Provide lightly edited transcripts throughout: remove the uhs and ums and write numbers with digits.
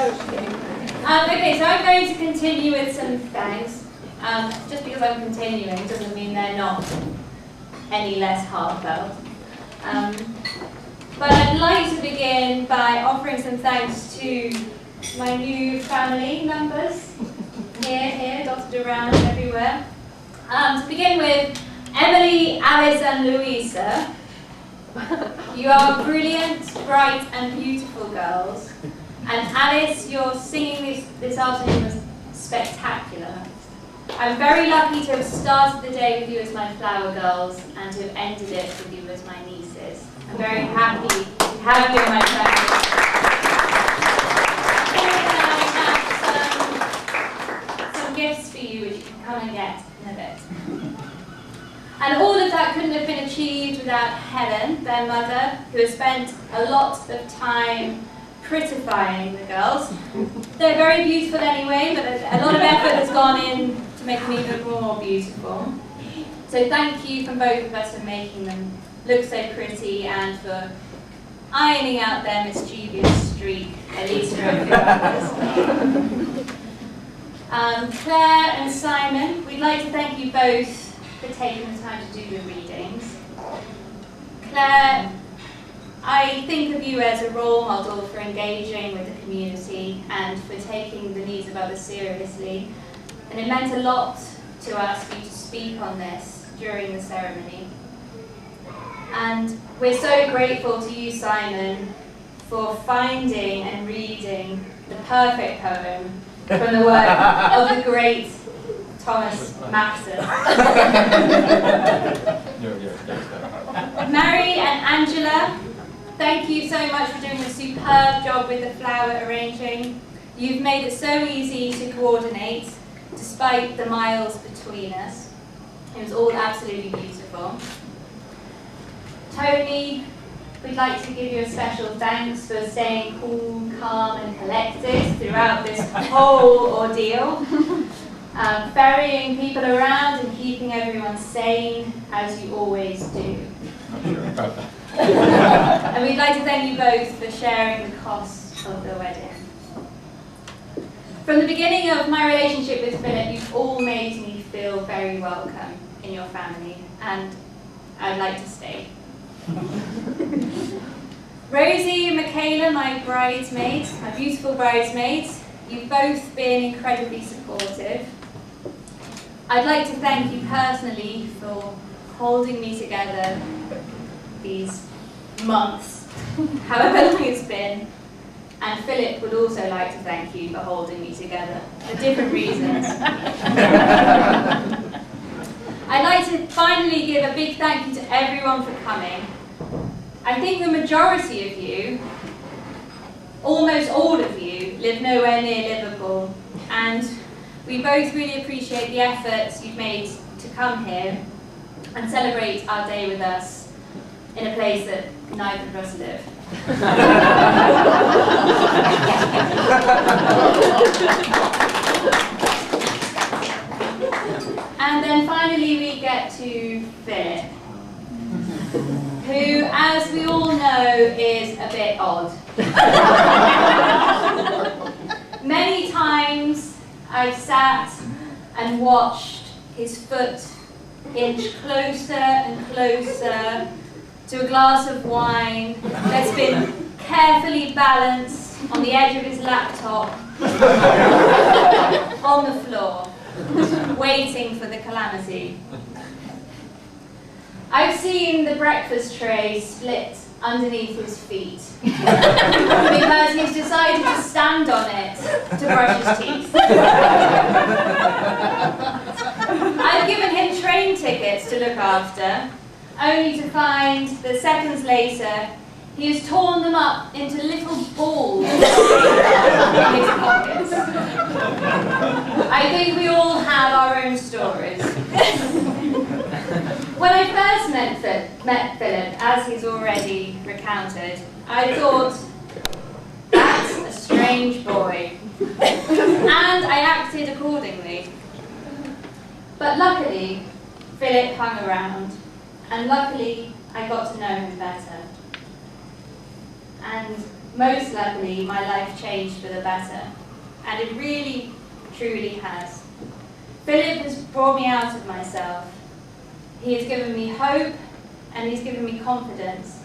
Okay, so I'm going to continue with some thanks. Just because I'm continuing doesn't mean they're not any less heartfelt. But I'd like to begin by offering some thanks to my new family members, here, dotted around everywhere. To begin with, Emily, Alice and Louisa. You are brilliant, bright and beautiful girls. And Alice, your singing this afternoon was spectacular. I'm very lucky to have started the day with you as my flower girls and to have ended it with you as my nieces. I'm very happy to have you in my family. I have some gifts for you which you can come and get in a bit. And all of that couldn't have been achieved without Helen, their mother, who has spent a lot of time prettifying the girls. They're very beautiful anyway, but a lot of effort has gone in to make them even more beautiful. So thank you from both of us for making them look so pretty and for ironing out their mischievous streak, at least for a few hours. Claire and Simon, we'd like to thank you both for taking the time to do the readings. Claire, I think of you as a role model for engaging with the community and for taking the needs of others seriously. And it meant a lot to us for you to speak on this during the ceremony. And we're so grateful to you, Simon, for finding and reading the perfect poem from the work of the great Thomas Maxson. Mary and Angela, thank you so much for doing a superb job with the flower arranging. You've made it so easy to coordinate, despite the miles between us. It was all absolutely beautiful. Tony, we'd like to give you a special thanks for staying cool, calm and collected throughout this whole ordeal. Ferrying people around and keeping everyone sane, as you always do. Not sure about that. And we'd like to thank you both for sharing the cost of the wedding. From the beginning of my relationship with Philip, you've all made me feel very welcome in your family, and I'd like to stay. Rosie and Michaela, my bridesmaids, my beautiful bridesmaids, you've both been incredibly supportive. I'd like to thank you personally for holding me together these months, however long it's been. And Philip would also like to thank you for holding me together, for different reasons. I'd like to finally give a big thank you to everyone for coming. I think the majority of you, almost all of you, live nowhere near Liverpool, and we both really appreciate the efforts you've made to come here and celebrate our day with us in a place that neither of us live. And then finally we get to Philip, who, as we all know, is a bit odd. Many times I've sat and watched his foot inch closer and closer to a glass of wine that's been carefully balanced on the edge of his laptop on the floor, waiting for the calamity. I've seen the breakfast tray split underneath his feet because he's decided to stand on it to brush his teeth. I've given him train tickets to look after, only to find that seconds later he has torn them up into little balls in his pockets. I think we all have our own stories. When I first met Philip, as he's already recounted, I thought, that's a strange boy. And I acted accordingly. But luckily, Philip hung around, and luckily I got to know him better. And most luckily, my life changed for the better. And it really, truly has. Philip has brought me out of myself. He has given me hope, and he's given me confidence.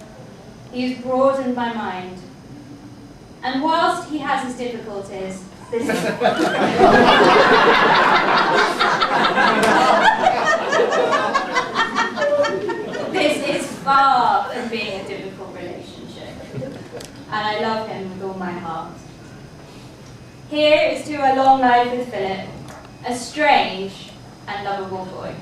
He has broadened my mind. And whilst he has his difficulties, this is far from being a difficult relationship. And I love him with all my heart. Here is to a long life with Philip, a strange and lovable boy.